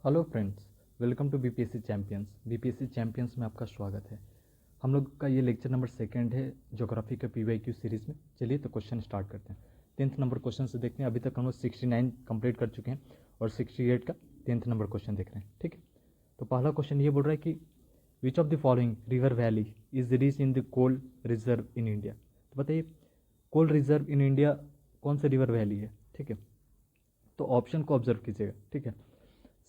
Hello friends, welcome to BPSC champions. BPSC champions में आपका स्वागत है। हम लोग का ये लेक्चर नंबर सेकंड है ज्योग्राफी के पीवाईक्यू सीरीज़ में। चलिए तो क्वेश्चन स्टार्ट करते हैं। 10th नंबर क्वेश्चन से देखते हैं। अभी तक हम लोग 69 कंप्लीट कर चुके हैं और 68 का 10th नंबर क्वेश्चन देख रहे हैं। ठीक है, तो पहला क्वेश्चन ये बोल रहा है कि which of the following river valley is rich in the coal reserve in India. तो बताइए कोल रिजर्व इन इंडिया कौन सा रिवर वैली है। ठीक है, तो ऑप्शन को ऑब्जर्व कीजिएगा। ठीक है,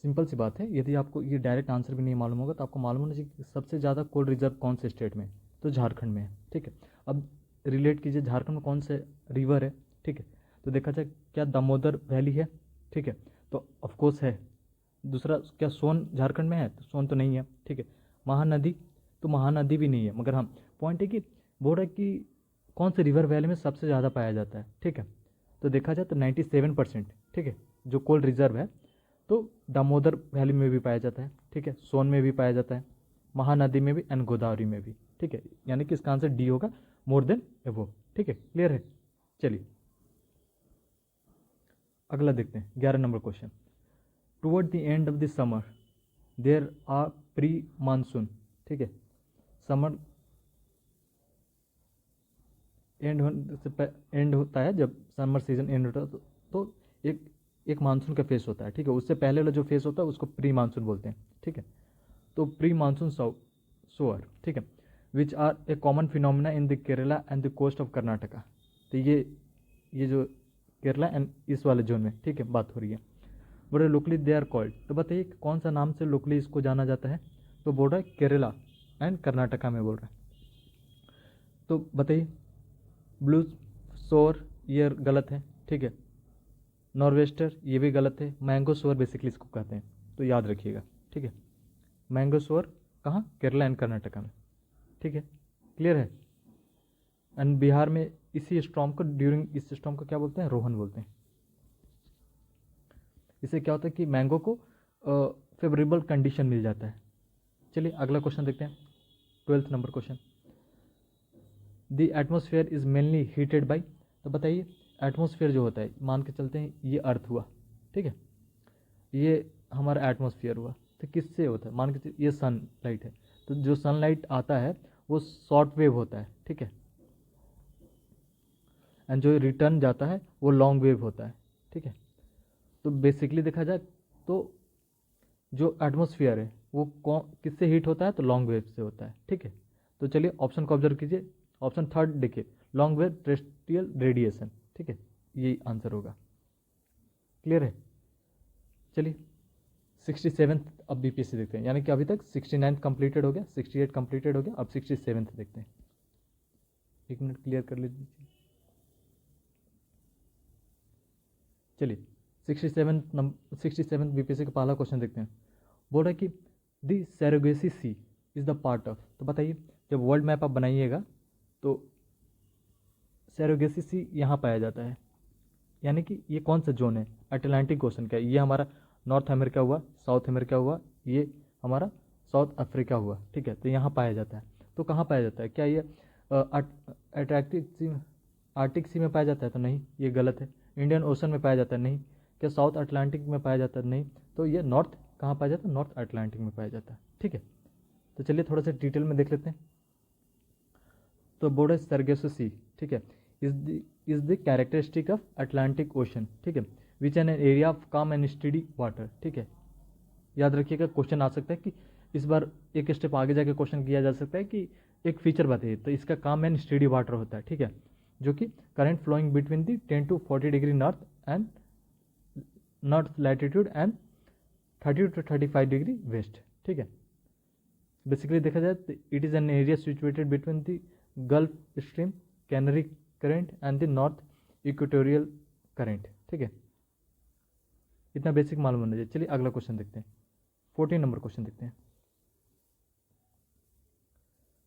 सिंपल सी बात है, यदि आपको ये डायरेक्ट आंसर भी नहीं मालूम होगा तो आपको मालूम होना चाहिए कि सबसे ज़्यादा कोल रिजर्व कौन से स्टेट में है, तो झारखंड में है। ठीक है, अब रिलेट कीजिए झारखंड में कौन से रिवर है। ठीक है, तो देखा जाए क्या दामोदर वैली है। ठीक है, तो ऑफकोर्स है। दूसरा क्या सोन झारखंड में है, तो सोन तो नहीं है। ठीक है, महानदी, तो महानदी भी नहीं है। मगर हाँ, पॉइंट है कि बोल रहा है कि कौन से रिवर वैली में सबसे ज़्यादा पाया जाता है। ठीक है, तो देखा जाए तो 97%। ठीक है, जो कोल रिजर्व है तो दामोदर वैली में भी पाया जाता है। ठीक है, सोन में भी पाया जाता है, महानदी में भी एंड गोदावरी में भी। ठीक है, यानी कि इसका आंसर डी होगा, मोर देन एवो। ठीक है, क्लियर है। चलिए अगला देखते हैं, 11 नंबर question. Toward the end of the summer there are pre monsoon. ठीक है, समर एंड होता है जब समर सीजन एंड होता है तो एक एक मानसून का फेस होता है। ठीक है, उससे पहले वाला जो फेस होता है उसको प्री मानसून बोलते हैं। ठीक है, तो प्री मानसून सोअर। ठीक है, which are a common phenomena in the Kerala and the coast of Karnataka. तो ये जो केरला एंड इस वाले जोन में, ठीक है, बात हो रही है। बोल रहे लोकली दे आर कॉल्ड, तो बताइए कौन सा नाम से लोकली इसको जाना जाता है। तो बोल रहा है केरला एंड कर्नाटका में बोल रहा है। तो बताइए ब्लू शोर ये गलत है। ठीक है, नॉर्वेस्टर ये भी गलत है। मैंगो शोर बेसिकली इसको कहते हैं, तो याद रखिएगा। ठीक है, मैंगो शोर कहाँ, केरला एंड कर्नाटका में। ठीक है, क्लियर है। एंड बिहार में इसी स्टॉर्म को ड्यूरिंग इस स्टॉर्म को क्या बोलते हैं, रोहन बोलते हैं। इससे क्या होता है कि मैंगो को फेवरेबल कंडीशन मिल जाता है। चलिए अगला क्वेश्चन देखते हैं, 12th number question. The atmosphere is mainly heated by. तो बताइए एटमोसफेयर जो होता है, मान के चलते हैं ये अर्थ हुआ। ठीक है, ये हमारा एटमोसफियर हुआ, तो किससे होता है, मान के ये सनलाइट है। तो जो सनलाइट आता है वो शॉर्ट वेव होता है। ठीक है, एंड जो रिटर्न जाता है वो लॉन्ग वेव होता है। ठीक है, तो बेसिकली देखा जाए तो जो एटमोसफियर है वो किससे हीट होता है, तो लॉन्ग वेव से होता है। ठीक है, तो चलिए ऑप्शन को ऑब्जर्व कीजिए। ऑप्शन थर्ड देखिए, लॉन्ग वेव टेरेस्ट्रियल रेडिएशन। ठीक है, यही आंसर होगा। क्लियर है। चलिए 67th अब बीपीएससी देखते हैं, यानी कि अभी तक 69 कंप्लीटेड हो गया, 68 कंप्लीटेड हो गया, अब 67th देखते हैं। एक मिनट क्लियर कर लीजिए। चलिए 67 बीपीएससी का पहला क्वेश्चन देखते हैं। बोल रहा है कि the surrogacy C is the part of. तो बताइए जब वर्ल्ड मैप आप बनाइएगा तो सैरोगेसी सी यहाँ पाया जाता है, यानी कि ये कौन सा जोन है, अटलांटिक ओशन का। ये हमारा नॉर्थ अमेरिका हुआ, साउथ अमेरिका हुआ, ये हमारा साउथ अफ्रीका हुआ। ठीक है, तो यहाँ पाया जाता है। तो कहाँ पाया जाता है, क्या ये अटलांटिक सी आर्टिक सी में पाया जाता है, तो नहीं, ये गलत है। इंडियन ओशन में पाया जाता है, नहीं। क्या साउथ अटलांटिक में पाया जाता है, नहीं। तो ये नॉर्थ कहाँ पाया जाता है, नॉर्थ अटलांटिक में पाया जाता है। ठीक है, तो चलिए थोड़ा सा डिटेल में देख लेते हैं। तो बोर्ड है सरगेसो सी। ठीक है, is the characteristic of Atlantic ocean. ठीक है, विच एन एरिया ऑफ काम एंड स्टडी वाटर। ठीक है, याद रखिएगा क्वेश्चन आ सकता है कि इस बार एक स्टेप आगे जाके क्वेश्चन किया जा सकता है कि एक फीचर बताइए, तो इसका काम एंड स्टडी वाटर होता है। ठीक है, जो कि current flowing between the 10 to 40 degree north and north latitude and 30 to 35 degree west. ठीक है, बेसिकली देखा जाए तो it is an area situated between the Gulf Stream, Canary Current and the North Equatorial Current. ठीक है, इतना basic मालूम होना चाहिए। चलिए अगला क्वेश्चन देखते हैं, 14 नंबर क्वेश्चन देखते हैं।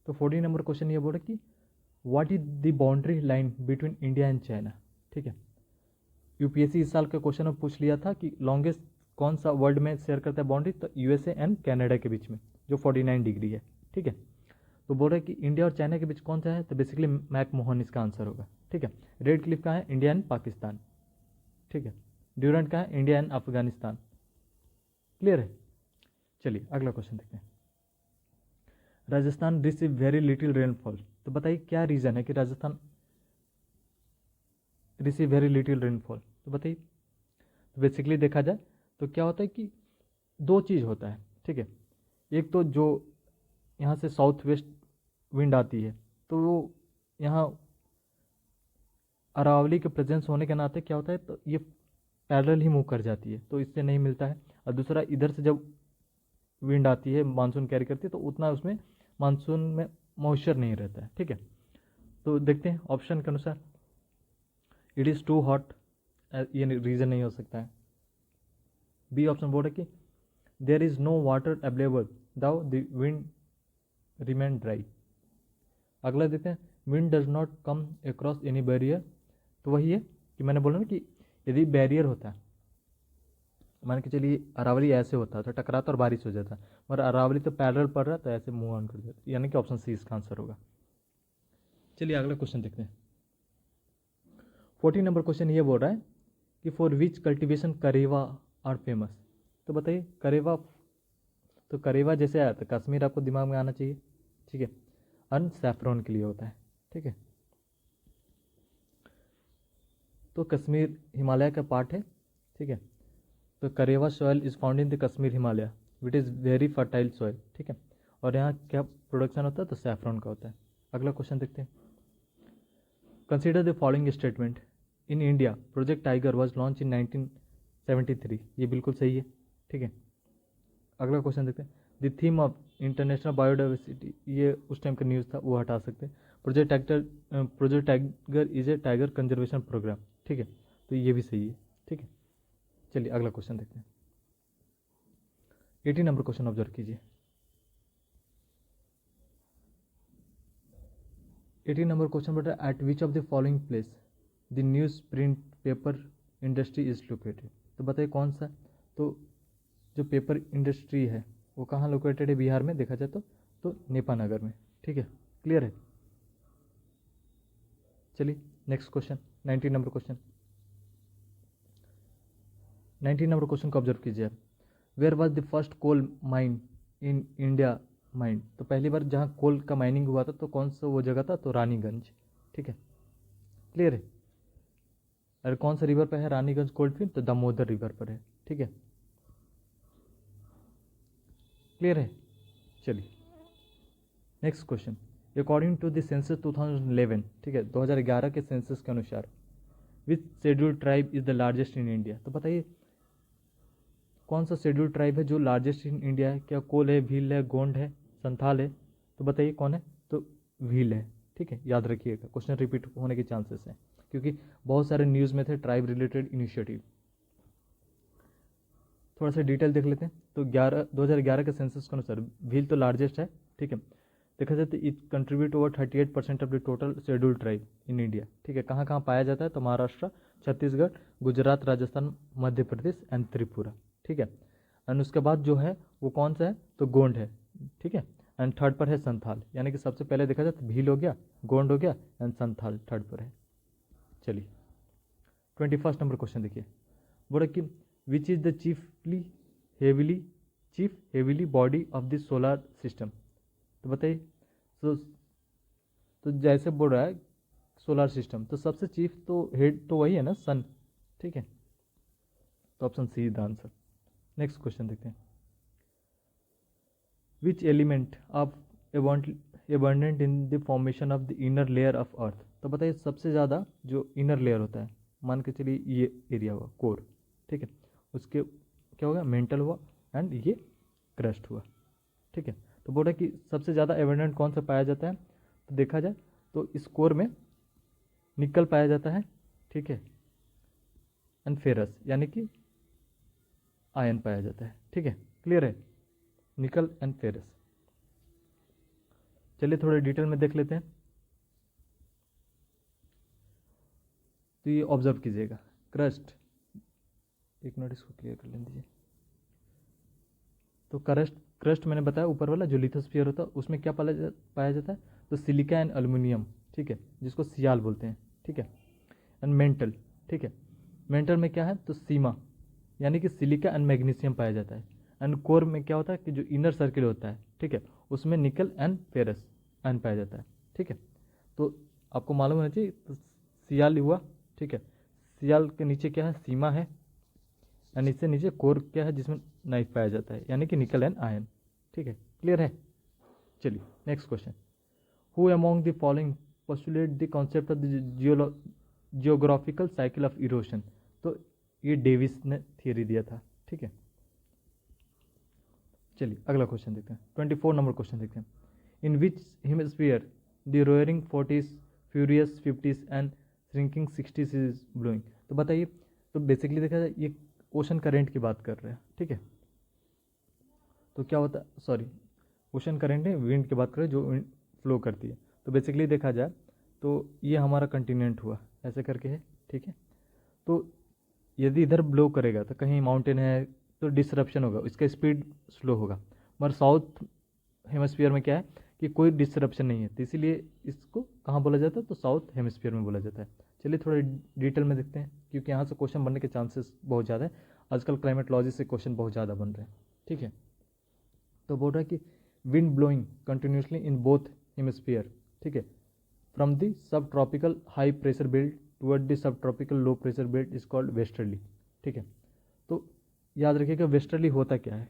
तो 14 नंबर क्वेश्चन ये बोल रहा है कि what is the boundary line between India and China. ठीक है, यूपीएससी इस साल का क्वेश्चन में पूछ लिया था कि लॉन्गेस्ट कौन सा वर्ल्ड में शेयर करता है बाउंड्री, तो यूएसए एंड कनाडा के बीच में जो 49 डिग्री है। ठीक है, तो बोल रहे हैं कि इंडिया और चाइना के बीच कौन सा है, तो बेसिकली मैकमोहन इसका आंसर होगा। ठीक है, रेड क्लिफ कहाँ है, इंडिया एंड पाकिस्तान। ठीक है, ड्यूरेंट कहाँ है, इंडिया एंड अफगानिस्तान। क्लियर है। चलिए अगला क्वेश्चन देखते हैं। Rajasthan receive very little rainfall, तो बताइए क्या रीज़न है कि Rajasthan receive very little rainfall, तो बताइए। तो बेसिकली देखा जाए तो क्या होता है कि दो चीज़ होता है, ठीक है। एक तो जो यहाँ से साउथ वेस्ट विंड आती है तो वो यहाँ अरावली के प्रेजेंस होने के नाते क्या होता है, तो ये पैरेलल ही मूव कर जाती है, तो इससे नहीं मिलता है। और दूसरा इधर से जब विंड आती है मानसून कैरी करती है तो उतना उसमें मानसून में मॉइस्चर नहीं रहता है, ठीक है। तो देखते हैं ऑप्शन के अनुसार इट इज़ टू हॉट, ये रीज़न नहीं हो सकता है। बी ऑप्शन बोल रहा है कि there is no water available though the wind remain dry. अगला देखते हैं wind does not come across any barrier, तो वही है कि मैंने बोला ना कि यदि बैरियर होता है, मान के चलिए अरावली ऐसे होता तो टकराता और बारिश हो जाता, मगर अरावली तो पैरेलल पड़ रहा तो ऐसे मूव ऑन कर जाता, यानी कि ऑप्शन सी इसका आंसर होगा। चलिए अगला क्वेश्चन देखते हैं। 14 नंबर क्वेश्चन ये बोल रहा है कि for which cultivation karewa are famous, तो बताइए करेवा, तो करेवा जैसे आया तो कश्मीर आपको दिमाग में आना चाहिए, ठीक है। अन सैफरॉन के लिए होता है, ठीक है। तो कश्मीर हिमालय का पार्ट है, ठीक है। तो karewa soil is found in the Kashmir Himalaya which is very fertile soil, ठीक है। और यहाँ क्या प्रोडक्शन होता है, तो सैफरॉन का होता है। अगला क्वेश्चन देखते हैं। Consider the following statement, in India project tiger was launch in 1973, ये बिल्कुल सही है, ठीक है। अगला क्वेश्चन देखते हैं। The theme of international biodiversity, ये उस टाइम का न्यूज़ था, वो हटा सकते हैं। Project Tiger is a tiger conservation program, ठीक है, तो ये भी सही है, ठीक है। चलिए अगला क्वेश्चन देखते हैं। 18 नंबर क्वेश्चन ऑब्जर्व कीजिए। 18 नंबर क्वेश्चन बता eight which of the following place the news print paper industry is located, तो बताइए कौन सा, तो जो पेपर इंडस्ट्री है वो कहाँ लोकेटेड है बिहार में देखा जाए तो नेपानगर में, ठीक है। क्लियर है। चलिए next question 19 number question. 19 number question को ऑब्जर्व कीजिए। Where was the first coal mine in India mine, तो पहली बार जहाँ कोल का माइनिंग हुआ था तो कौन सा वो जगह था, तो रानीगंज, ठीक है। क्लियर है। अरे कौन सा रिवर पर है रानीगंज कोल्ड फील्ड, तो दामोदर रिवर पर है, ठीक है। क्लियर है। चलिए next question. According to the census 2011, ठीक है, 2011 के सेंसस के अनुसार which scheduled tribe is the largest in India, तो बताइए कौन सा शेड्यूल्ड ट्राइब है जो लार्जेस्ट इन इंडिया है। क्या कोल है, भील है, गोंड है, संथाल है, तो बताइए कौन है, तो भील है, ठीक है। याद रखिएगा क्वेश्चन रिपीट होने के चांसेस हैं क्योंकि बहुत सारे न्यूज़ में थे ट्राइब रिलेटेड इनिशिएटिव। थोड़ा सा डिटेल देख लेते हैं। तो 2011 के सेंसस के अनुसार भील तो लार्जेस्ट है, ठीक है। देखा जाए तो it contribute over 38% of the total scheduled tribe in India, ठीक है। कहाँ कहाँ पाया जाता है, तो महाराष्ट्र, छत्तीसगढ़, गुजरात, राजस्थान, मध्य प्रदेश एंड त्रिपुरा, ठीक है। एंड उसके बाद जो है वो कौन सा है, तो गोंड है, ठीक है। एंड थर्ड पर है संथाल, यानी कि सबसे पहले देखा जाए तो भील हो गया, गोंड हो गया एंड संथाल थर्ड पर है। चलिए 21 नंबर क्वेश्चन देखिए। बोला कि which is the chief heavily body of the solar system, तो बताइए। तो जैसे बोल रहा है सोलर सिस्टम तो सबसे चीफ तो हेड तो वही है ना, सन, ठीक है। तो option C is the answer. Next question देखते हैं। Which element of abundant in the formation of the inner layer of earth, तो बताइए सबसे ज़्यादा जो इनर लेयर होता है, मान के चलिए ये एरिया हुआ कोर, ठीक है, उसके क्या होगा, मेंटल हुआ एंड ये क्रस्ट हुआ, ठीक है। तो बोल रहा है कि सबसे ज़्यादा एबंडेंट कौन सा पाया जाता है, तो देखा जाए तो इस कोर में निकल पाया जाता है, ठीक है, एंड फेरस यानी कि आयन पाया जाता है, ठीक है। क्लियर है, निकल एंड फेरस। चलिए थोड़े डिटेल में देख लेते हैं। तो ये ऑब्जर्व कीजिएगा क्रस्ट, एक मिनट इसको क्लियर कर लेने दीजिए। तो क्रस्ट मैंने बताया ऊपर वाला जो लिथोस्फीयर होता है उसमें क्या पाया जाता है, तो सिलिका एंड एल्युमिनियम, ठीक है, जिसको सियाल बोलते हैं, ठीक है। एंड मेंटल, ठीक है, मेंटल में क्या है, तो सीमा यानी कि सिलिका एंड मैग्नीशियम पाया जाता है। एंड कोर में क्या होता है कि जो इनर सर्किल होता है, ठीक है, उसमें निकल एंड फेरस आयन पाया जाता है, ठीक है। तो आपको मालूम होना चाहिए, तो सियाल हुआ, ठीक है, सियाल के नीचे क्या है, सीमा है, एंड इससे नीचे कोर क्या है जिसमें नाइफ पाया जाता है, यानी कि निकल एंड आयन, ठीक है, क्लियर है। चलिए next question, who among the following postulate the concept of the geographical cycle of erosion. तो ये डेविस ने थियरी दिया था, ठीक है। चलिए अगला क्वेश्चन देखते हैं, 24 नंबर क्वेश्चन देखते हैं, in which hemisphere the roaring 40s, furious 50s and shrinking 60s is blowing. तो बताइए, तो बेसिकली देखा जाए ये ओशन करेंट की बात कर रहे हैं, ठीक है। तो क्या होता है, सॉरी, ओशन करेंट है, विंड की बात करें जो फ्लो करती है। तो बेसिकली देखा जाए तो ये हमारा कंटिनेंट हुआ, ऐसे करके है, ठीक है। तो यदि इधर ब्लो करेगा तो कहीं माउंटेन है तो डिसरप्शन होगा, इसका स्पीड स्लो होगा। मगर साउथ हेमिस्फीयर में क्या है कि कोई डिसरप्शन नहीं है, तो इसीलिए इसको कहाँ बोला जाता है, तो साउथ हेमिस्फीयर में बोला जाता है। चलिए थोड़ा डिटेल में देखते हैं, क्योंकि यहाँ से क्वेश्चन बनने के चांसेस बहुत ज़्यादा है, आजकल क्लाइमेटोलॉजी से क्वेश्चन बहुत ज़्यादा बन रहे हैं, ठीक है। तो बोल रहा है कि wind blowing continuously in both hemisphere, ठीक है, from the sub tropical high pressure belt toward the sub tropical low pressure belt is called westerly, ठीक है। तो याद रखिएगा वेस्टर्ली होता क्या है।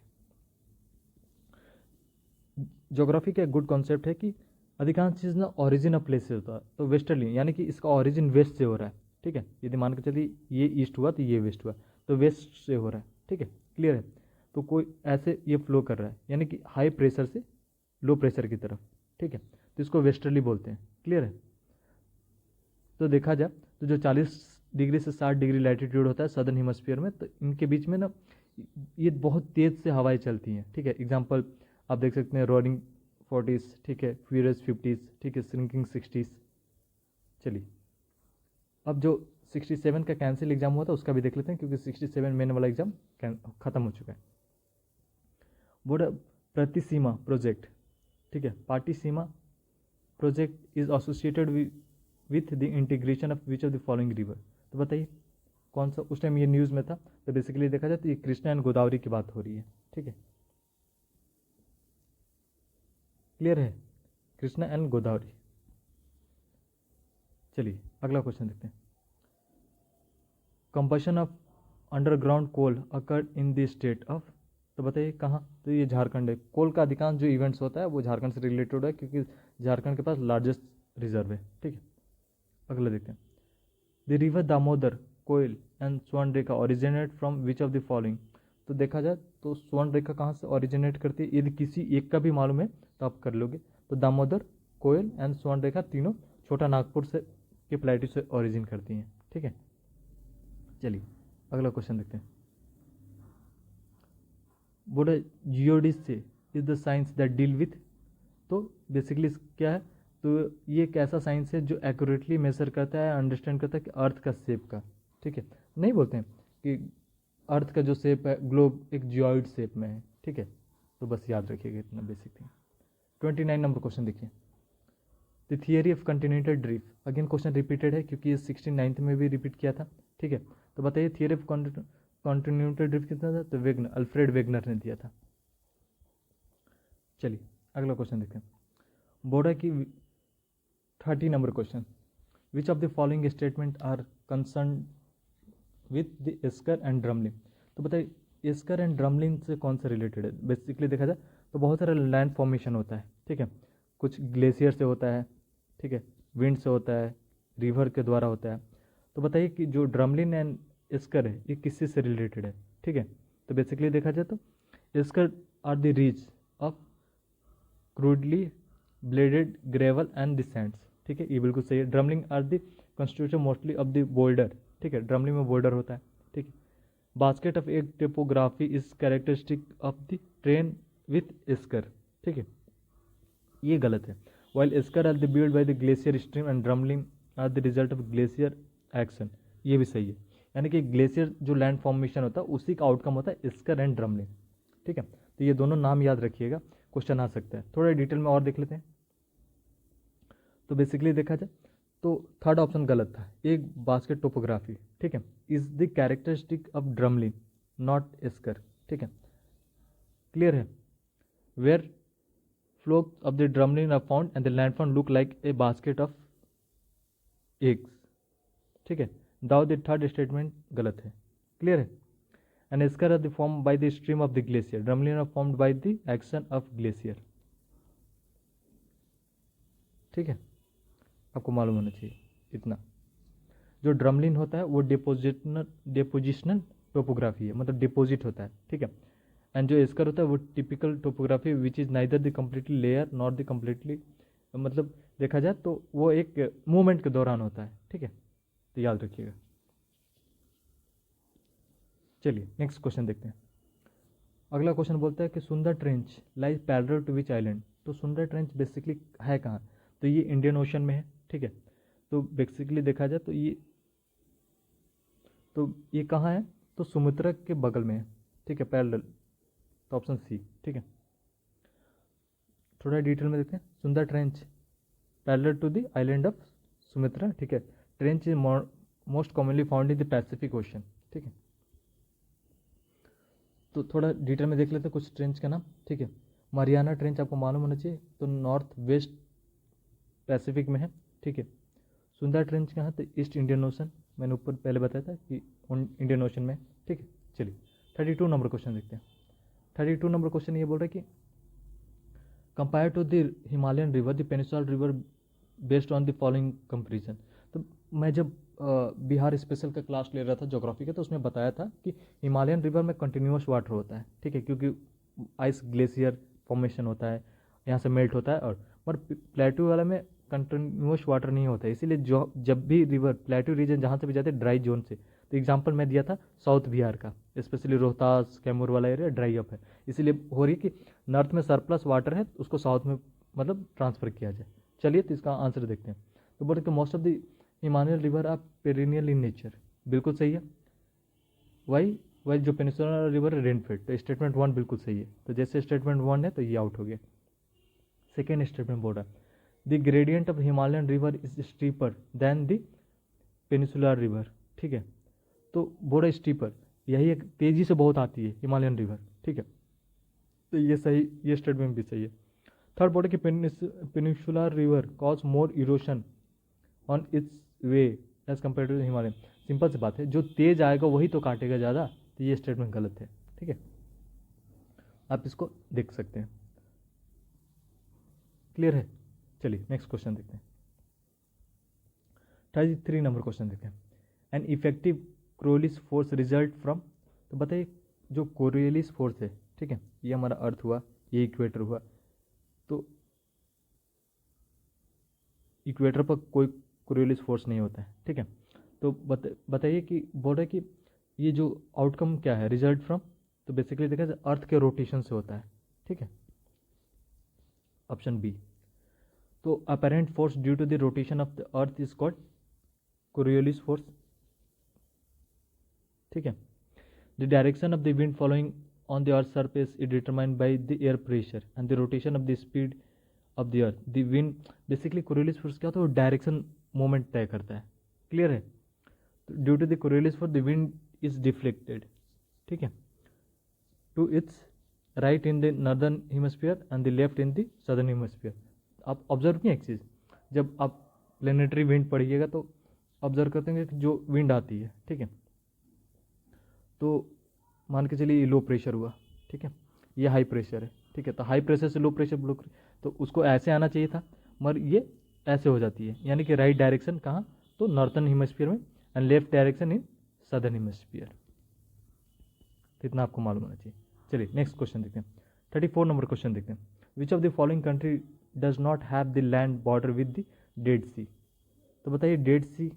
ज्योग्राफी का एक गुड कॉन्सेप्ट है कि अधिकांश चीज़ ना ओरिजिन ऑफ प्लेस से होता है, तो वेस्टर्ली यानी कि इसका ओरिजिन वेस्ट से हो रहा है, ठीक है। यदि मान के चलिए ये ईस्ट हुआ तो ये वेस्ट हुआ, तो वेस्ट से हो रहा है, ठीक है, क्लियर है। तो कोई ऐसे ये फ्लो कर रहा है, यानी कि हाई प्रेशर से लो प्रेशर की तरफ, ठीक है, तो इसको वेस्टर्ली बोलते हैं, क्लियर है। तो देखा जाए तो जो 40 डिग्री से 60 डिग्री लैटिट्यूड होता है सदर्न हेमिस्फीयर में, तो इनके बीच में ना ये बहुत तेज़ से हवाएं चलती हैं, ठीक है। एग्जांपल आप देख सकते हैं, रोलिंग 40s, ठीक है, फ्यूरियस 50s, ठीक है, श्रिंकिंग 60s। चलिए अब जो 67 का कैंसिल एग्जाम हुआ था उसका भी देख लेते हैं, क्योंकि 67 मेन वाला एग्जाम खत्म हो चुका है। बोर्ड प्रतिसीमा प्रोजेक्ट, ठीक है, party Seema project is associated with the integration of which of the following river. तो बताइए कौन सा, उस टाइम ये न्यूज़ में था। तो बेसिकली देखा जाए तो ये कृष्णा एंड गोदावरी की बात हो रही है, ठीक है, क्लियर है, कृष्णा एंड गोदावरी। चलिए अगला क्वेश्चन देखते हैं, combustion of underground coal occurred in the state of. तो बताइए कहाँ, तो ये झारखंड है। कोल का अधिकांश जो इवेंट्स होता है वो झारखंड से रिलेटेड है, क्योंकि झारखंड के पास लार्जेस्ट रिजर्व है, ठीक है। अगला देखते हैं, the river Damodar, Koel and Swarna Rekha originate from which of the following. तो देखा जाए तो स्वर्ण रेखा कहाँ से ओरिजिनेट करती है, यदि किसी एक का भी मालूम है तो आप कर लोगे। तो दामोदर, कोयल एंड स्वर्ण रेखा तीनों छोटा नागपुर से के प्लेटू से ओरिजिन करती हैं, ठीक है। चलिए अगला क्वेश्चन देखते हैं, बोला geodesy is the science that deal with. तो बेसिकली क्या है, तो ये एक ऐसा साइंस है जो एक्यूरेटली मेजर करता है, अंडरस्टैंड करता है कि अर्थ का शेप का, ठीक है। नहीं बोलते हैं कि अर्थ का जो शेप है ग्लोब एक जियोइड शेप में है, ठीक है। तो बस याद रखिएगा इतना बेसिक थिंग। 29 नंबर क्वेश्चन देखिए, the theory of Continental drift. Again question repeated है क्योंकि ये 69th में भी रिपीट किया था, ठीक है। तो बताइए थियरी ऑफ कॉन्टिन्यूटल ड्रिफ्ट कितना था, तो वेगनर, अल्फ्रेड वेगनर ने दिया था। चलिए अगला क्वेश्चन देखते हैं, बोर्डा की 30 number question, which of the following statement are concern with the esker and drumlin. तो बताइए एस्कर एंड ड्रमलिन से कौन सा रिलेटेड है। बेसिकली देखा जाए तो बहुत सारा लैंड फॉर्मेशन होता है, ठीक है, कुछ ग्लेशियर से होता है, ठीक है, विंड से होता है, रिवर के द्वारा होता है। तो बताइए कि जो ड्रमलिन एंड एस्कर है ये किससे से रिलेटेड है, ठीक है। तो बेसिकली देखा जाए तो esker are the reach of crudely bladed gravel and the sands, ठीक है, ये बिल्कुल सही है। Drumlin are the constitution mostly of the boulder, ठीक है, ड्रमलिंग में बोल्डर होता है, ठीक है। Basket of egg topography is characteristic of the terrain with esker, ठीक है, ये गलत है। While esker are the build by the glacier stream and drumlin are the result of glacier action, ये भी सही है। यानी कि ग्लेशियर जो लैंड फॉर्मेशन होता है उसी का आउटकम होता है एस्कर एंड ड्रमलिंग, ठीक है। तो ये दोनों नाम याद रखिएगा, क्वेश्चन आ सकता है। थोड़ा डिटेल में और देख लेते हैं। तो बेसिकली देखा जाए तो थर्ड ऑप्शन गलत था, एक बास्केट टोपोग्राफी, ठीक है, is the characteristic of drumlin not esker, ठीक है। क्लियर है। Where flock of the drumlin are found and the landform look like a basket of eggs. ठीक है, दाउ द थर्ड स्टेटमेंट गलत है। क्लियर है। And esker are the form by the stream of the glacier, drumlin are formed by the action of glacier. ठीक है, आपको मालूम होना चाहिए इतना। जो ड्रमलिन होता है वो डिपोजिशनल टोपोग्राफी है, मतलब डिपोजिट होता है। ठीक है। एंड जो एस्कर होता है वो typical topography which is neither the completely layer not the completely, मतलब देखा जाए तो वो एक मूवमेंट के दौरान होता है। ठीक है, तो याद रखिएगा। चलिए नेक्स्ट क्वेश्चन देखते हैं। अगला क्वेश्चन बोलता है कि Sunda trench lies parallel to which island. तो सुंदर ट्रेंच बेसिकली है कहाँ, तो ये इंडियन ओशन में है। ठीक है, तो बेसिकली देखा जाए तो ये कहाँ है, तो सुमित्रा के बगल में है। ठीक है, पैरेलल, तो ऑप्शन सी। ठीक है, थोड़ा डिटेल में देखते हैं। Sunda trench parallel to the island of Sumatra. ठीक है, trench is most commonly found in the Pacific Ocean. ठीक है, तो थोड़ा डिटेल में देख लेते हैं कुछ ट्रेंच का नाम। ठीक है, मारियाना ट्रेंच आपको मालूम होना चाहिए, तो नॉर्थ वेस्ट पैसिफिक में है। ठीक है, सुंदर ट्रेंच कहाँ, तो ईस्ट इंडियन ओशन, मैंने ऊपर पहले बताया था कि इंडियन ओशन में। ठीक है, चलिए 32 नंबर क्वेश्चन देखते हैं। 32 नंबर क्वेश्चन ये बोल रहा है कि compare to the Himalayan river the peninsular river based on the following comparison. तो मैं जब बिहार स्पेशल का क्लास ले रहा था ज्योग्राफी का, तो उसमें बताया था कि हिमालयन रिवर में कंटिन्यूस वाटर होता है। ठीक है, क्योंकि आइस ग्लेशियर फॉर्मेशन होता है, यहाँ से मेल्ट होता है, और पर प्लेटू वाला में कंटिन्यूस वाटर नहीं होता है। इसीलिए जो जब भी रिवर प्लेटू रीजन जहाँ से भी जाते हैं ड्राई जोन से, तो एग्जांपल मैं दिया था साउथ बिहार का, स्पेशली रोहतास कैमूर वाला एरिया ड्राई अप है, इसीलिए हो रही है कि नॉर्थ में सरप्लस वाटर है, उसको साउथ में मतलब ट्रांसफ़र किया जाए। चलिए तो इसका आंसर देखते हैं। तो बोलते कि most of the Himalayan river are perennial in nature, बिल्कुल सही है। वाई जो पेनिसुलर रिवर रेन फेड, तो स्टेटमेंट 1 बिल्कुल सही है। तो जैसे स्टेटमेंट 1 है तो ये आउट हो गया। सेकेंड स्टेटमेंट बोल रहा है the gradient of Himalayan river is steeper than the peninsular river. ठीक है, तो बोल रहा स्टीपर, यही एक तेजी से बहुत आती है हिमालयन रिवर। ठीक है, तो ये सही, ये स्टेटमेंट भी सही है। थर्ड बोर्ड की peninsular river cause more erosion on its way as compare to Himalayan. Simple सी बात है, जो तेज आएगा वही तो काटेगा ज़्यादा, तो ये स्टेटमेंट गलत है। ठीक है, आप इसको देख सकते हैं। क्लियर है। चलिए नेक्स्ट क्वेश्चन देखते हैं। 33 नंबर क्वेश्चन देखते हैं। An effective Coriolis force result from. तो बताइए जो कोरियोलिस फोर्स है, ठीक है, ये हमारा अर्थ हुआ, ये इक्वेटर हुआ, तो इक्वेटर पर कोई कोरियोलिस फोर्स नहीं होता है। ठीक है, तो बताइए कि बोल रहे कि ये जो आउटकम क्या है, रिजल्ट फ्रॉम, तो बेसिकली देखा जाए अर्थ के रोटेशन से होता है। ठीक है, ऑप्शन बी। तो apparent force due to the rotation of the earth is called Coriolis force. ठीक है, the direction of the wind following on the earth surface is determined by the air pressure and the rotation of the speed of the earth. The wind, basically Coriolis force क्या होता है, वो direction moment तय करता है। Clear है। Due to the Coriolis force the wind is deflected, ठीक है, to its right in the northern hemisphere and the left in the southern hemisphere. आप ऑब्जर्व किए एक चीज़, जब आप प्लेनेटरी विंड पढ़िएगा तो ऑब्जर्व करते हैं कि जो विंड आती है, ठीक है, तो मान के चलिए ये लो प्रेशर हुआ, ठीक है, ये हाई प्रेशर है, ठीक है, तो हाई प्रेशर से लो प्रेशर तो उसको ऐसे आना चाहिए था, मगर ये ऐसे हो जाती है, यानी कि राइट डायरेक्शन कहाँ, तो नॉर्थर्न हेमिस्फीयर में, and left direction in southern hemisphere. तो इतना आपको मालूम होना चाहिए। चलिए नेक्स्ट क्वेश्चन देखते हैं। 34 नंबर क्वेश्चन देखते हैं। Which of the following country does not have the land border with the Dead Sea. तो बताइए डेड सी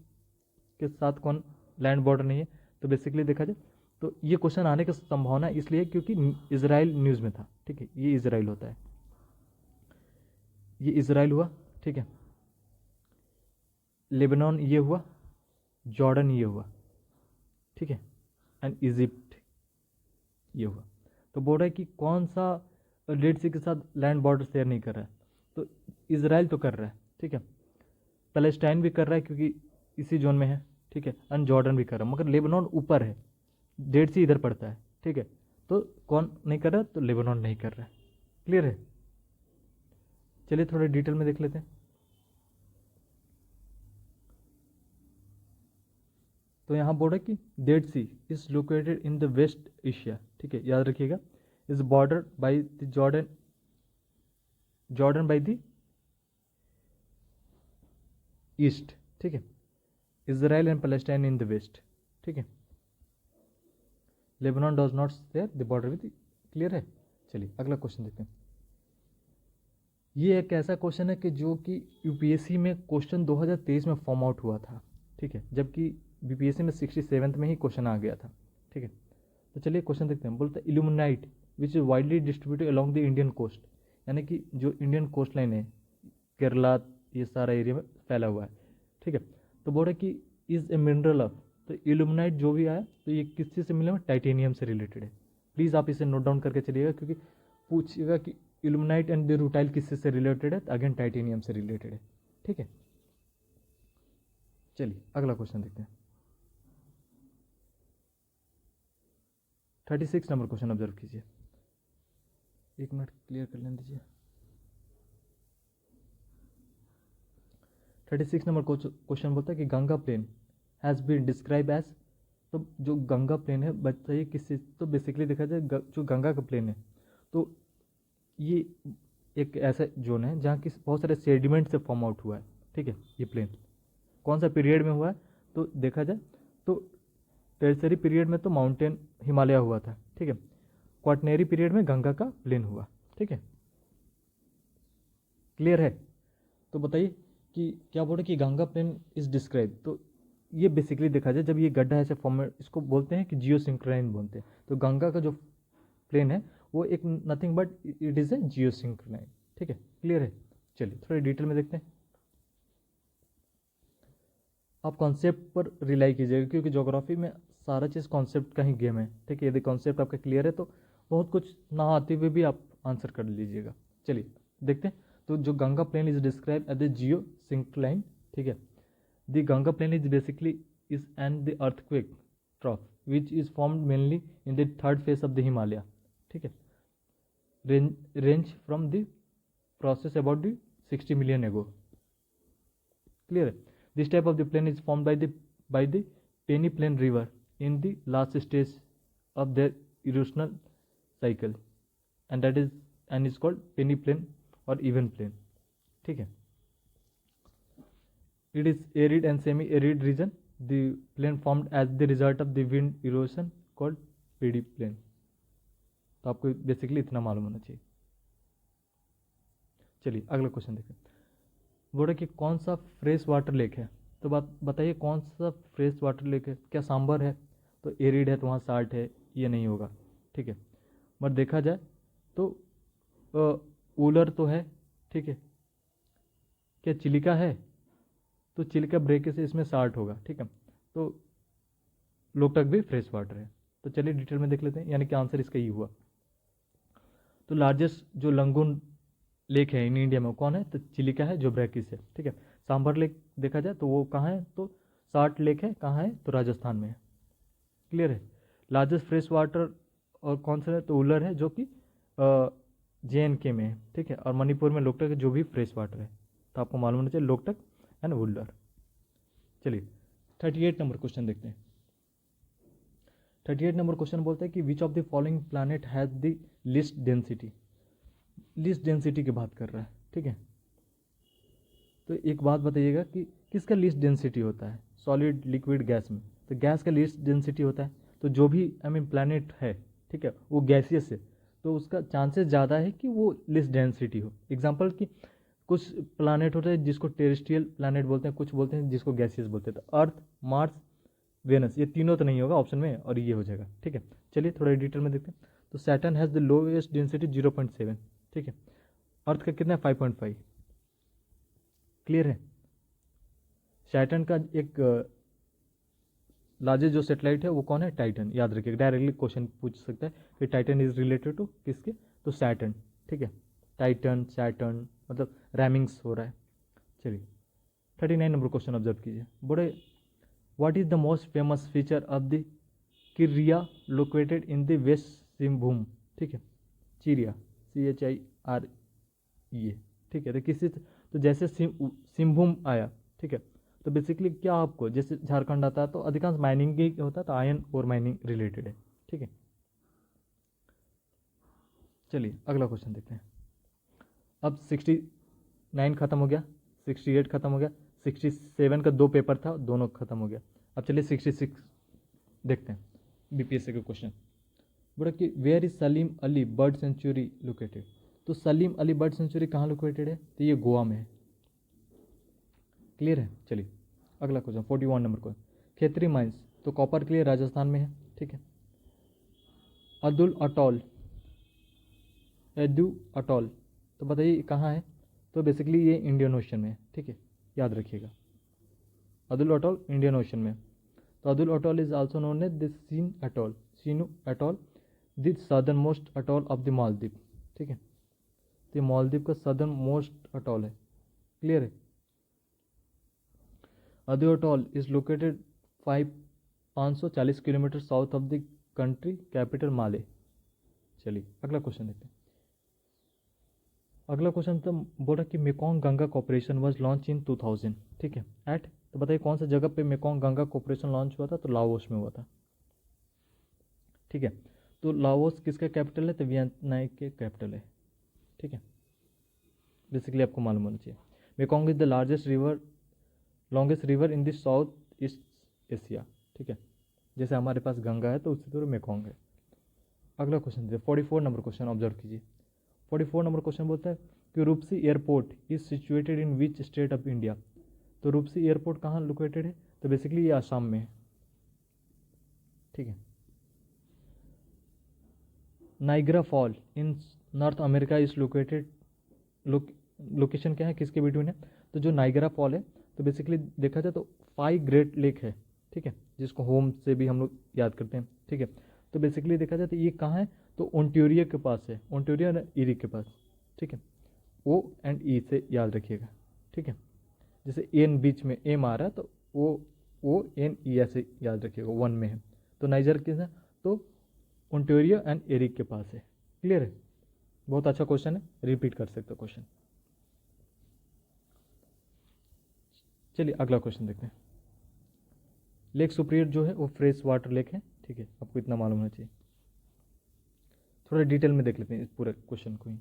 के साथ कौन लैंड बॉर्डर नहीं है। तो बेसिकली देखा जाए तो ये क्वेश्चन आने की संभावना इसलिए क्योंकि इजराइल न्यूज़ में था, ठीक है, ये इजराइल होता है, ये इजराइल हुआ, ठीक है, लेबनान ये हुआ, जॉर्डन ये हुआ, ठीक है, एंड इजिप्ट ये हुआ। तो बोल रहा है कि कौन सा डेड सी के साथ लैंड बॉर्डर शेयर नहीं कर रहा है, तो इजराइल तो कर रहा है, ठीक है, पैलेस्टाइन भी कर रहा है क्योंकि इसी जोन में है, ठीक है, एंड जॉर्डन भी कर रहा है, मगर लेबनान ऊपर है, डेड सी इधर पड़ता है, ठीक है, तो कौन नहीं कर रहा है? तो लेबनान नहीं कर रहा है। क्लियर है? चलिए थोड़ा डिटेल में देख लेते हैं। तो यहाँ बोल रहा है कि Dead Sea is located in the West Asia, ठीक है, याद रखिएगा, is border by the Jordan, Jordan by the east, ठीक है, Israel and Palestine in the west, ठीक है, Lebanon does not share the border with. Clear है? चलिए अगला क्वेश्चन देखते हैं। ये एक ऐसा क्वेश्चन है कि जो कि यूपीएससी में क्वेश्चन 2023 में फॉर्म आउट हुआ था, ठीक है, जबकि बीपीएससी में 67th में ही क्वेश्चन आ गया था, ठीक है। तो चलिए क्वेश्चन देखते हैं। बोलते हैं ilmenite which is widely distributed along the Indian coast, यानी कि जो इंडियन कोस्ट लाइन है, केरला, ये सारा एरिया में फैला हुआ है, ठीक है। तो बोल रहे कि इज ए मिनरल ऑफ, तो इल्यूमिनाइट जो भी आया तो ये किस चीज़ से मिला है? टाइटेनियम से रिलेटेड है। प्लीज़ आप इसे नोट डाउन करके चलिएगा, क्योंकि पूछिएगा कि इल्यूमिनाइट एंड द रूटाइल किससे से रिलेटेड है, तो अगेन टाइटेनियम से रिलेटेड है, ठीक है। चलिए अगला क्वेश्चन देखते हैं। 36 नंबर क्वेश्चन ऑब्जर्व कीजिए। एक मिनट क्लियर कर लेने दीजिए। 36 नंबर क्वेश्चन बोलता है कि Ganga plain has been describe as, तो जो गंगा प्लेन है बताइए किससे, तो बेसिकली देखा जाए जो गंगा का प्लेन है, तो ये एक ऐसा जोन है जहाँ की बहुत सारे सेडिमेंट से फॉर्म आउट हुआ है, ठीक है। ये प्लेन कौन सा पीरियड में हुआ है? तो देखा जाए तो टर्सरी पीरियड में तो माउंटेन हिमालय हुआ था, ठीक है। क्वाटरनरी पीरियड में गंगा का प्लेन हुआ, ठीक है। क्लियर है? तो बताइए कि क्या बोल रहे कि गंगा प्लेन इज डिस्क्राइब, तो ये बेसिकली देखा जाए जब ये गड्ढा ऐसे फॉर्म, इसको बोलते हैं कि जियोसिंक्राइन बोलते हैं। तो गंगा का जो प्लेन है वो एक nothing but it is a geosyncline, ठीक है। क्लियर है? चलिए थोड़ा डिटेल में देखते हैं। आप कॉन्सेप्ट पर रिलाई कीजिएगा, क्योंकि ज्योग्राफी में सारा चीज़ कॉन्सेप्ट का ही गेम है, ठीक है। यदि कॉन्सेप्ट आपका क्लियर है तो बहुत कुछ ना आते हुए भी आप आंसर कर लीजिएगा। चलिए देखते हैं। तो जो Ganga plain is describe as a geosyncline, ठीक है। The Ganga plain is basically is and the earthquake trough which is formed mainly in the third phase of the Himalaya, ठीक है, range from the process about the 60 million ago. Clear? This type of the plain is formed by the peneplain river in the last stage of their erosional cycle, and that is called peneplain or even plain, ठीक है। It is arid and semi-arid region. The plain formed as the result of the wind erosion called peneplain. तो आपको basically इतना मालूम होना चाहिए। चलिए अगला क्वेश्चन देखें। बोल रहे कि कौन सा फ्रेश वाटर लेक है, तो बताइए कौन सा फ्रेश वाटर लेक है? क्या सांबर है? तो एरिड है तो वहाँ साल्ट है, ये नहीं होगा, ठीक है। बट देखा जाए तो ऊलर तो है, ठीक है। क्या चिलिका है? तो चिलिका ब्रेक से इसमें साल्ट होगा, ठीक है। तो लोकटक भी फ्रेश वाटर है। तो चलिए डिटेल में देख लेते हैं, यानी कि आंसर इसका ही हुआ। तो लार्जेस्ट जो लंगून लेक है इन इंडिया में कौन है? तो चिलिका है जो ब्रैकिस है, ठीक है। सांभर लेक देखा जाए तो वो कहाँ है? तो साल्ट लेक है, कहाँ है? तो राजस्थान में है। क्लियर है? लार्जेस्ट फ्रेश वाटर और कौन सा है? तो उलर है जो कि JNK में है, ठीक है। और मणिपुर में लोकटक है जो भी फ्रेश वाटर है। तो आपको मालूम होना चाहिए लोकटक एंड उलर। चलिए 38 नंबर क्वेश्चन देखते हैं। 38 नंबर क्वेश्चन बोलता है कि which of the following planet has the least density. Least density की बात कर रहा है, ठीक है। तो एक बात बताइएगा कि किसका लीस्ट डेंसिटी होता है? सॉलिड, लिक्विड, गैस में। तो गैस का लीस्ट डेंसिटी होता है। तो जो भी प्लैनेट है, ठीक है, वो गैसियस है, तो उसका चांसेस ज़्यादा है कि वो लीस्ट डेंसिटी हो। एग्जाम्पल कि कुछ प्लैनेट होते हैं जिसको टेरेस्ट्रियल प्लैनेट बोलते हैं, कुछ बोलते हैं जिसको गैसियस बोलते हैं। तो अर्थ, मार्स, वेनस, ये तीनों तो नहीं होगा ऑप्शन में, और ये हो जाएगा, ठीक है। चलिए थोड़ा डिटेल में देखते हैं। तो Saturn has the lowest density 0.7, ठीक है। अर्थ का कितना है? 5.5। क्लियर है? सैटर्न का एक लार्जेस्ट जो सेटेलाइट है वो कौन है? टाइटन। याद रखिएगा, डायरेक्टली क्वेश्चन पूछ सकता है कि टाइटन इज रिलेटेड टू किसके? तो सैटर्न, ठीक है। टाइटन, सैटर्न, मतलब रैमिंग्स हो रहा है। चलिए 39 नंबर क्वेश्चन ऑब्जर्व कीजिए। बोले what is the most famous feature of the Kirriya located in the west Singhbhum, ठीक है, चिरिया, CHIRE, ठीक है। तो किसी तो जैसे सिंहभूम आया, ठीक है, तो बेसिकली क्या आपको जैसे झारखंड आता है तो अधिकांश माइनिंग ही होता है, तो आयन और माइनिंग रिलेटेड है, ठीक है। चलिए अगला क्वेश्चन देखते हैं। अब 69 खत्म हो गया, 68 खत्म हो गया, 67 का 2 पेपर था, दोनों खत्म हो गया। अब चलिए 66 देखते हैं, BPSC के क्वेश्चन। बोला कि where is Salim Ali bird sanctuary located. तो सलीम अली बर्ड सेंचुरी कहाँ लोकेटेड है, तो ये गोवा में है। क्लियर है। चलिए अगला question 41 number question, Khetri mines, तो कॉपर के लिए राजस्थान में है, ठीक है। अदुल अटॉल, एडू अटॉल, तो बताइए कहाँ है, तो बेसिकली ये इंडियन ओशन में है, ठीक है, याद रखिएगा। अदुल अटॉल इंडियन ओशन में। तो Addu atoll is also known as the Seenu atoll, Seenu atoll, the southern most atoll of the Maldives, ठीक है। तो मालदीव का सदर्न मोस्ट अटॉल है। क्लियर है। Addu atoll is located 540 kilometre south of the country capital Male. चलिए अगला क्वेश्चन देखते हैं। अगला क्वेश्चन तो बोला कि Mekong Ganga corporation was launch in 2000, ठीक है, एट, तो बताइए कौन सा जगह पे मेकोंग गंगा कॉर्पोरेशन लॉन्च हुआ था, तो लाओस में हुआ था, ठीक है। तो लाओस किसका कैपिटल है, तो वियतनाम के कैपिटल है, ठीक है। बेसिकली आपको मालूम होना चाहिए। Mekong is the longest river in the south east Asia, ठीक है। जैसे हमारे पास गंगा है तो उसी तरह मेकोंग है। अगला क्वेश्चन देखिए 44 नंबर क्वेश्चन ऑब्जर्व कीजिए। 44 नंबर क्वेश्चन बोलता है कि Rupsi airport is situated in which state of India. तो रूपसी एयरपोर्ट कहाँ लोकेटेड है, तो बेसिकली ये आसाम में है, ठीक है। Niagara fall in North America is located, location क्या है, किसके बिटवीन है, तो जो नाइग्रा फॉल है, तो बेसिकली देखा जाए तो 5 ग्रेट लेक है, ठीक है, जिसको होम से भी हम लोग याद करते हैं, ठीक है। तो बेसिकली देखा जाए तो ये कहाँ है, तो ओंटेरियो के पास है, ओंटेरियो और ईरी के पास, ठीक है। O एंड E से याद रखिएगा, ठीक है। जैसे एन बीच में एम आ रहा है तो ONE ऐसे याद रखिएगा, 1 में है। तो नाइजर किस है, तो ओंटेरियो एंड एरिक के पास है। क्लियर है। बहुत अच्छा क्वेश्चन है, रिपीट कर सकते हो क्वेश्चन। चलिए अगला क्वेश्चन देखते हैं। लेक सुप्रियर जो है वो फ्रेश वाटर लेक है, ठीक है, आपको इतना मालूम होना चाहिए। थोड़ा डिटेल में देख लेते हैं इस पूरे क्वेश्चन को ही।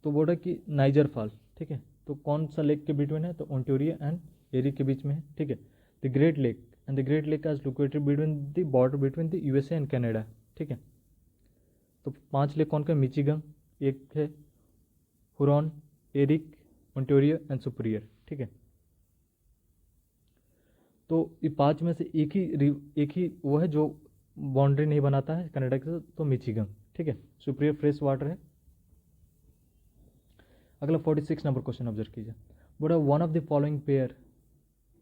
तो बोला कि नाइजर फॉल, ठीक है, तो कौन सा लेक के बिटवीन है, तो ओंटेरियो एंड एरी के बीच में है, ठीक है। The great lake and the great lake is located between the border between the USA and Canada, ठीक है। तो 5 लेक कौन का, मिचिगन एक है, Huron, Erie, Ontario and Superior, ठीक है। तो ये 5 में से एक ही वो है जो बाउंड्री नहीं बनाता है कनाडा के साथ, तो मिचिगन, ठीक है। सुपरियर फ्रेश वाटर है। अगला 46 नंबर क्वेश्चन ऑब्जर्व कीजिए। बोला one of the following pair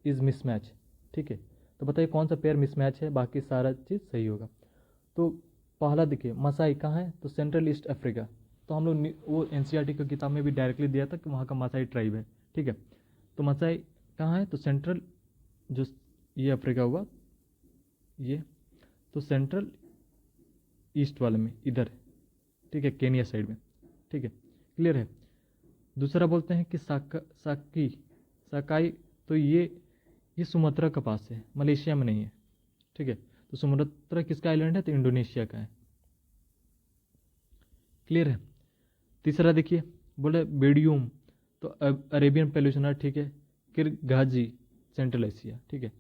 is mismatch, ठीक है। तो बताइए कौन सा पेयर मिसमैच है, बाकी सारा चीज़ सही होगा। तो पहला देखिए मसाई कहाँ है, तो सेंट्रल ईस्ट अफ्रीका। तो हम लोग वो NCERT की किताब में भी डायरेक्टली दिया था कि वहाँ का मसाई ट्राइब है, ठीक है। तो मसाई कहाँ है, तो सेंट्रल, जो ये अफ्रीका हुआ ये, तो सेंट्रल ईस्ट वाले में इधर है, ठीक है, केनिया साइड में, ठीक है। क्लियर है। दूसरा बोलते हैं कि साकाई, तो ये सुमात्रा के पास है, मलेशिया में नहीं है, ठीक है। तो सुमात्रा किसका आइलैंड है, तो इंडोनेशिया का है। क्लियर है। तीसरा देखिए बोले बेडियम, तो अरेबियन पेनिनसुला, ठीक है, किरगाजी सेंट्रल एशिया, ठीक है।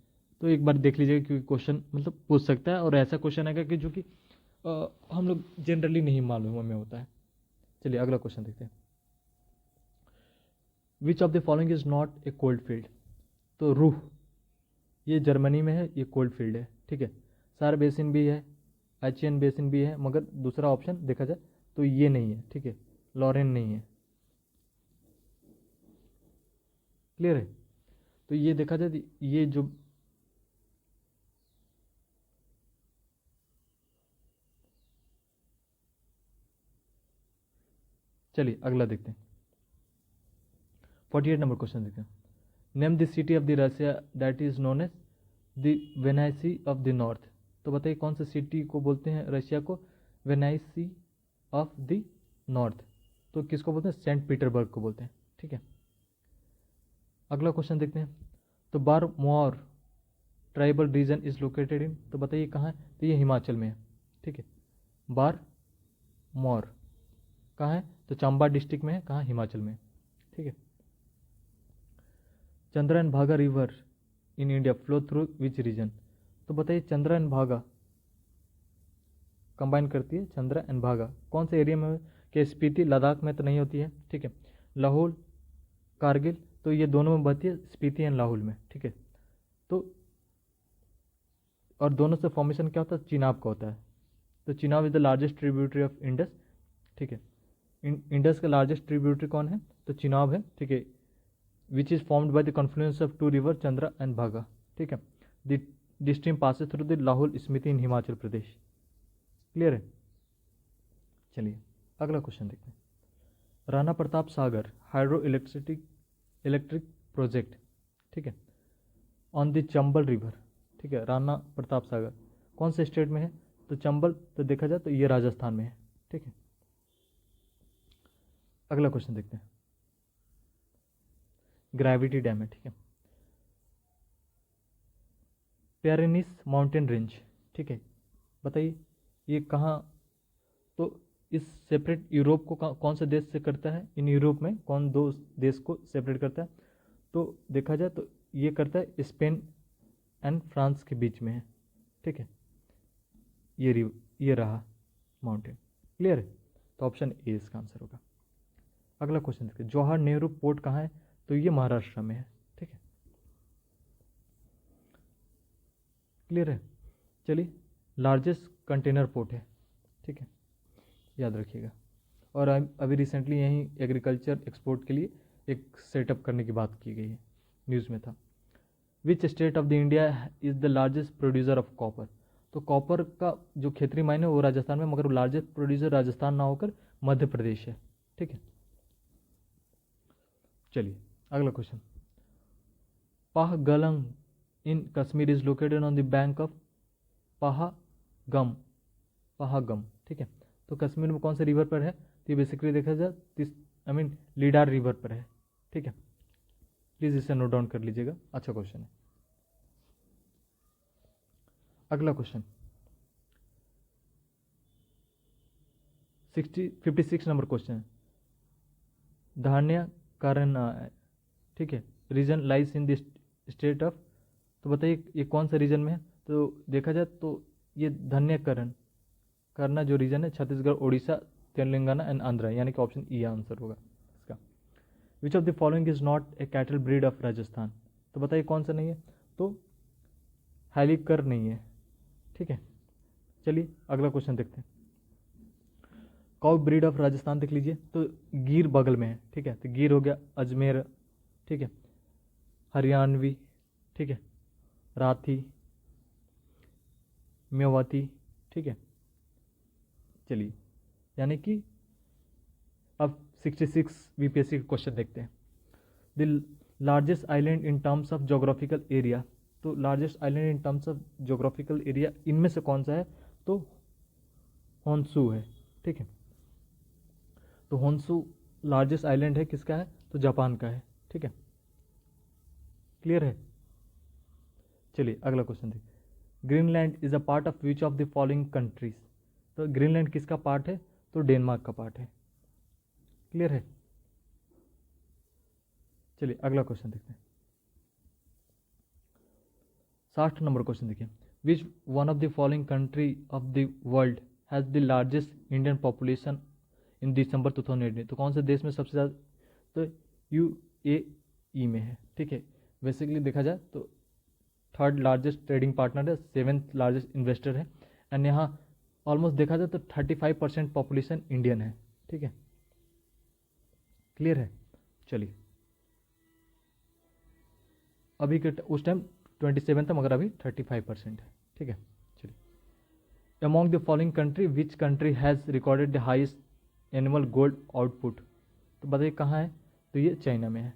तो एक बार देख लीजिएगा क्योंकि क्वेश्चन मतलब पूछ सकता है और ऐसा क्वेश्चन आएगा कि जो कि हम लोग जनरली नहीं मालूम हमें होता है। चलिए अगला क्वेश्चन देखते हैं। Which of the following is not a cold field. तो रूह ये जर्मनी में है, ये कोल्ड फील्ड है, ठीक है। सार बेसिन भी है, एचियन बेसिन भी है, मगर दूसरा ऑप्शन देखा जाए तो ये नहीं है, ठीक है, लॉरेन नहीं है। क्लियर है। तो ये देखा जाए तो ये जो चलिए अगला देखते हैं। 48 नंबर क्वेश्चन देखते हैं। Name the city of the Russia that is known as the Venice of the north. तो बताइए कौन सी सिटी को बोलते हैं रशिया को वेनाइसी ऑफ द नॉर्थ? तो किसको बोलते हैं? सेंट पीटरबर्ग को बोलते हैं। ठीक है, अगला क्वेश्चन देखते हैं। तो Bharmour tribal region is located in, तो बताइए कहाँ है? तो ये हिमाचल में है। ठीक है, बारमौर कहाँ है? तो चंबा डिस्ट्रिक्ट में है। कहाँ? हिमाचल में। ठीक है, चंद्रा एंड भागा river in India flow through which region? तो बताइए चंद्रा एंड भागा कंबाइन करती है, चंद्रा एंड भागा कौन से एरिया में? कि स्पीति लद्दाख में तो नहीं होती है। ठीक है, लाहौल कारगिल, तो ये दोनों में बहती है, स्पीति एंड लाहौल में। ठीक है, तो और दोनों से फॉर्मेशन क्या होता है? चिनाब का होता है। तो Chenab is the largest tributary of Indus. ठीक है, इंडस का लार्जेस्ट ट्रिब्यूटरी कौन है? तो चिनाब है। ठीक है, which is formed by the confluence of two river Chandra and Bhaga. ठीक है, the stream passes through the Lahaul Spiti in Himachal Pradesh. Clear है? चलिए अगला क्वेश्चन देखते हैं। Rana Pratap Sagar hydroelectric project, ठीक है, ऑन द चंबल रिवर। ठीक है, राणा प्रताप सागर कौन से स्टेट में है? तो चंबल, तो देखा जाए तो ये राजस्थान में है। ठीक है, अगला क्वेश्चन देखते हैं। ग्रेविटी डैम है। ठीक है, प्यारेनिस माउंटेन रेंज। ठीक है, बताइए ये कहाँ? तो इस सेपरेट यूरोप को कौन से देश से करता है? इन यूरोप में कौन दो देश को सेपरेट करता है? तो देखा जाए तो ये करता है स्पेन एंड फ्रांस के बीच में है। ठीक है, ये रहा माउंटेन। क्लियर है? तो ऑप्शन ए इसका आंसर होगा। अगला क्वेश्चन देखिए, जवाहर नेहरू पोर्ट कहाँ है? तो ये महाराष्ट्र में है। ठीक है, क्लियर है? चलिए, लार्जेस्ट कंटेनर पोर्ट है। ठीक है, याद रखिएगा। और अभी रिसेंटली यहीं एग्रीकल्चर एक्सपोर्ट के लिए एक सेटअप करने की बात की गई है, न्यूज़ में था। विच state of the India is the largest producer of copper? तो कॉपर का जो क्षेत्रीय माइन है वो राजस्थान में, मगर लार्जेस्ट प्रोड्यूसर राजस्थान ना होकर मध्य प्रदेश है। ठीक है, चलिए अगला क्वेश्चन। पाहगलंग in Kashmir is located on the bank of पाहागम। पाहागम, ठीक है, तो कश्मीर में कौन से रिवर पर है? तो ये बेसिकली देखा जाए लीडार रिवर पर है। ठीक है, प्लीज़ इसे नोट डाउन कर लीजिएगा, अच्छा क्वेश्चन है। अगला क्वेश्चन 56 नंबर क्वेश्चन है। धान्य कारण, ठीक है, reason lies in the state of, तो बताइए ये कौन सा रीजन में है? तो देखा जाए तो ये धन्यकरण करना जो रीजन है छत्तीसगढ़, उड़ीसा, तेलंगाना एंड आंध्र, यानी कि ऑप्शन ई आंसर होगा इसका। विच of the following is not a cattle breed of Rajasthan? तो बताइए कौन सा नहीं है? तो हैलिकर नहीं है। ठीक है, चलिए अगला क्वेश्चन देखते हैं। काउ ब्रीड ऑफ राजस्थान देख लीजिए, तो गिर बगल में है। ठीक है, तो गिर हो गया, अजमेर, ठीक है, हरियाणवी, ठीक है, राठी, मेवाती। ठीक है, चलिए, यानी कि अब 66 बीपीएससी का क्वेश्चन देखते हैं। The largest island in terms of geographical area, तो largest island in terms of geographical area इनमें से कौन सा है? तो होन्सू है। ठीक है, तो होन्सू लार्जेस्ट आइलैंड है, किसका है? तो जापान का है। ठीक है, क्लियर है? चलिए अगला क्वेश्चन देखिए। Greenland is a part of which of the following countries? तो ग्रीनलैंड किसका पार्ट है? तो डेनमार्क का पार्ट है। क्लियर है? चलिए अगला क्वेश्चन देखते हैं। 60 नंबर क्वेश्चन देखिए। Which one of the following country of the world has the largest Indian population in December 2018? तो कौन से देश में सबसे ज़्यादा? तो UAE में है। ठीक है, बेसिकली देखा जाए तो थर्ड लार्जेस्ट ट्रेडिंग पार्टनर है, 7th लार्जेस्ट इन्वेस्टर है, एंड यहाँ ऑलमोस्ट देखा जाए तो 35% पॉपुलेशन इंडियन है। ठीक है, क्लियर है? चलिए, अभी के उस टाइम 27 था, मगर अभी 35% है। ठीक है, चलिए। Among the following country which country has recorded the highest annual gold output? तो बताइए कहाँ है? तो ये चाइना में है।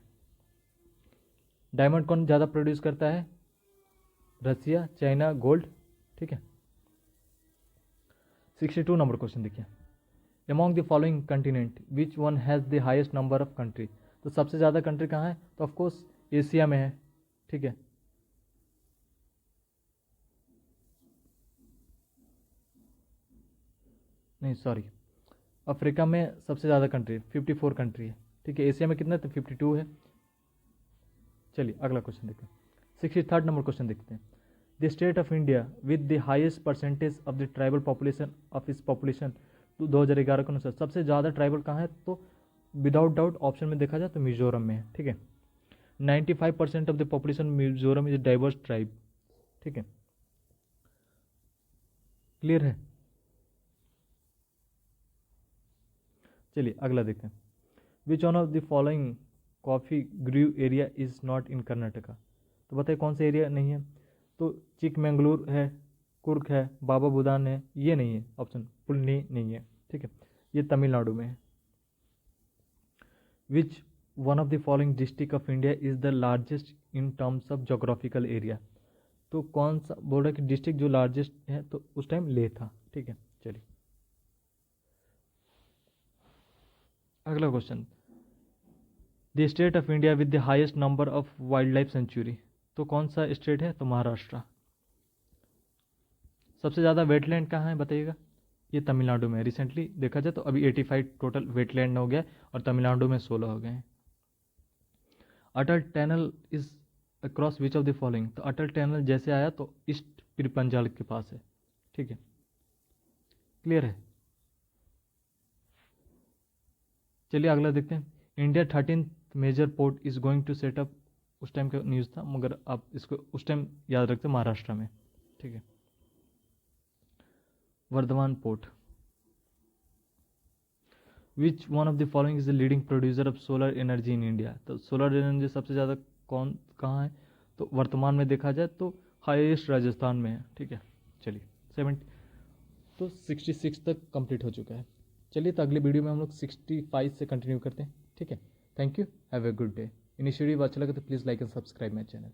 डायमंड कौन ज़्यादा प्रोड्यूस करता है? रसिया, चाइना, गोल्ड। ठीक है। 62 नंबर क्वेश्चन देखिए, among the following continent which one has the highest number of country. तो सबसे ज़्यादा कंट्री कहाँ है, तो ऑफकोर्स एशिया में है। ठीक है। नहीं सॉरी, अफ्रीका में सबसे ज़्यादा कंट्री 54 कंट्री है। ठीक है। एशिया में कितना है, तो 52 है। चलिए अगला क्वेश्चन देखते हैं। 63 नंबर क्वेश्चन देखते हैं। The state of India with the highest percentage of the tribal population of इस पॉपुलेशन, तो 2011 के अनुसार सबसे ज़्यादा ट्राइबल कहाँ है, तो विदाउट डाउट ऑप्शन में देखा जाए तो मिजोरम में है। ठीक है। 95% of the population Mizoram is diverse tribe. ठीक है। क्लियर है। चलिए अगला देखते हैं। Which one of the following coffee grove area is not in Karnataka. तो बताइए कौन सा एरिया नहीं है, तो चिकमंगलूर है, कुर्ग है, बाबा बुदान है, ये नहीं है ऑप्शन, पुलनी नहीं है। ठीक है। ये तमिलनाडु में है। विच one of the following district of India is the largest in terms of geographical area. तो कौन सा बोल रहा है कि डिस्ट्रिक्ट जो लार्जेस्ट है, तो उस टाइम लेह था। ठीक है। चलिए अगला question. The state of India with the highest number of wild life sanctuary. तो कौन सा स्टेट है, तो महाराष्ट्र। सबसे ज़्यादा वेटलैंड कहाँ है बताइएगा, ये तमिलनाडु में है। रिसेंटली देखा जाए तो अभी 85 टोटल वेटलैंड हो गया और तमिलनाडु में 16 हो गए हैं। Atal tunnel is across which of the following. तो अटल टनल जैसे आया तो ईस्ट पिरपंजाल के पास है। ठीक है। क्लियर है। चलिए अगला देखते हैं। India 13th major port is going to set up, उस टाइम का न्यूज़ था, मगर आप इसको उस टाइम याद रखते हैं, महाराष्ट्र में। ठीक है। Vardhaman port. Which one of the following is the leading producer of solar energy in India. तो सोलर एनर्जी सबसे ज़्यादा कौन कहाँ है, तो वर्तमान में देखा जाए तो हाईएस्ट राजस्थान में है। ठीक है। चलिए 70, तो 66 तक कंप्लीट हो चुका है। चलिए तो अगली वीडियो में हम लोग 65 से कंटिन्यू करते हैं। ठीक है। Thank you, have a good day. Initiative अच्छा लगे तो please like and subscribe my channel.